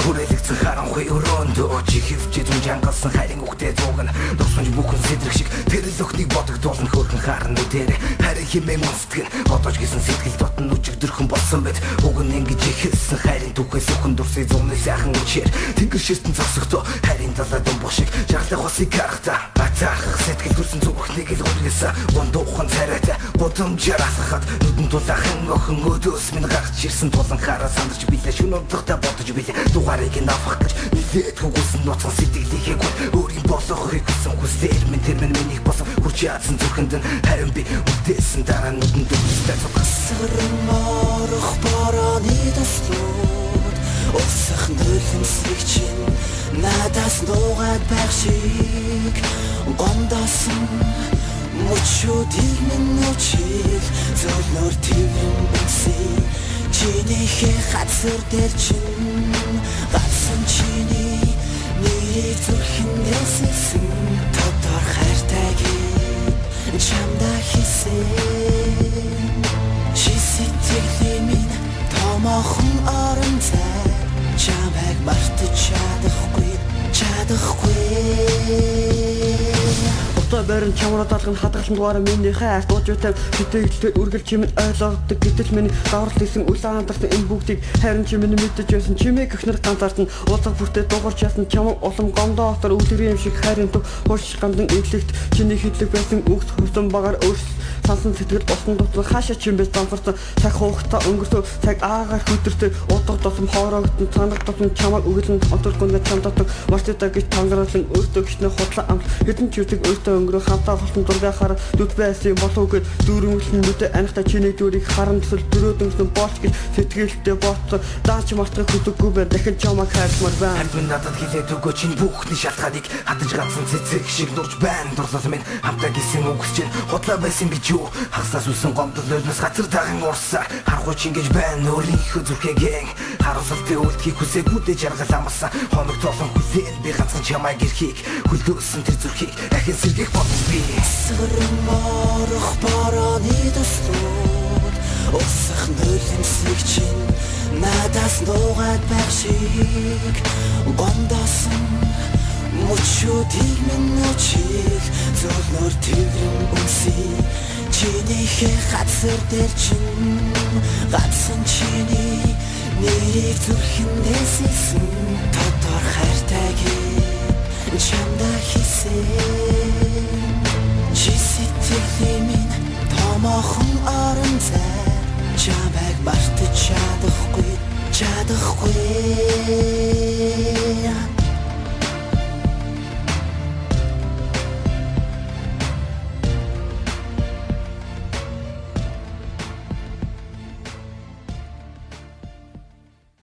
хүрээлэгцэн харанхуй өрөөндөө чи хөвчээ зүн жангалсан хайрын үхтэй зуугна досгонж бүхэн сэдрэг шиг тэрэл өхнийг бодогдуулна хөөрхөн харна дээр харин хэмээн монстгэн одож гисэн сэтгэл дотн өчигдөрхөн болсон байт уг нь ингэж ихэлсэн хайрын түүхээс өхөн дурсыг зуны сайхан үчээр тэнгэр ширтэн зогсохдоо хайрын далай дум шиг жаглах усыг харахта батаах сэтгэл төрсөн зүгхнийг л гүйлгээсэн гондуухан царайтай бодомжаар асахад нүдэн тулаахан охин өдөөс минь гарч ирсэн тулан хараа сандарч билээ шүн урдагтай бодож билээ дугаарыг нь авах гэж нилээд хүгүйсэн ноцхон сэтгэлийнхээ гол өөрийн болохыг хүсэн хүсээр минь тэр миний босон хурж яатсан зүрхэнд нь харин би үлдээсэн дараа нүдэн дүрстэй цугсрын морох борооны төслүүд усах нөлөмсөг чинь надаас нуугаад байх шиг гондосон мөчүүдийг минь нүчил зөөлнөр твэн бэсий чинийхээ хацар дээр чинь гацсан чиний нэрийг зүрхэндээс исэн тодор хайртайг чамда хийсэн чи сэтгэлийн минь томоохон орон зай чамайг мартаж чадахгүй Утаа барин чамраа талгын хадгалсан дугаараа миний хайр дуужуутай сэтгэлдээ үргэлж чимэд ойлгодог гэтэл миний даврал хийсэн үл хамтарсан энэ бүгдийг харин чимэд мэдэж байсан чимээг ихнэр ганцаард нь уулзах бүртээ дуурч яасан чам улам гондоо отор үлгэр юм шиг хайрын төв хурш гандан эвлэгт чиний хитлэг байсан үгс хөсөн багаар өөрс сансан сэтгэл босон дутлах хаашаа чимбэс замфарсан цаг хугацаа өнгөрсөө цаг аагаар хөдөртэй удаа тосом хоороогдсон цанаг тосом чамаа өгөлн онцлоггүй чам дотор мартаа гэж тангаруулсан өөртөө гişнэ худлаа амт хэдэн чүртэг өөртөө өнгөрөө хамтаа болсон дургайхаар дүт байсан болоогүй дүүрэмлэн нүдэ анхта чиний дүрийг харан төсөл дөрөөдөнгсөн боолч гэж сэтгэлдээ боцсон даач мартах хөдөггүй байна дахин чамаа хайрмаар байна харин надад хэлээд өгөө чинь бүхний шалтгааныг хадаж ганцсан цэцэг шиг дурж байна дурлал минь хамтаа гисэн үгс чинь худлаа байсан гэж юу хагасаас үсэн гомдол нөлөөс газар тагын урсаа харахгүй ч ингэж байна өөрийнхөө зүрхээгээ харуултыг үлдэхийг хүсээгүй жаргал амсан хоног тоолон хүлээн би ганцхан чамайг ирхийг хүлдөөсөн тэр зүрхийг ахин сэргийх болсон би сөрөн морох борооны төслүүд усах нөлөмсөг чинь надаас нуугаад байх шиг гондосон мөчүүдийг минь нүчил зөөлнөр твэн үсий чинийхээ хацар дээр чинь гацсан чиний нэрийг зүрхэндээс исэн тодор хайртайг чамда хийсэн чи сэтгэлийн минь томоохон орон зай чамайг мартаж чадахгүй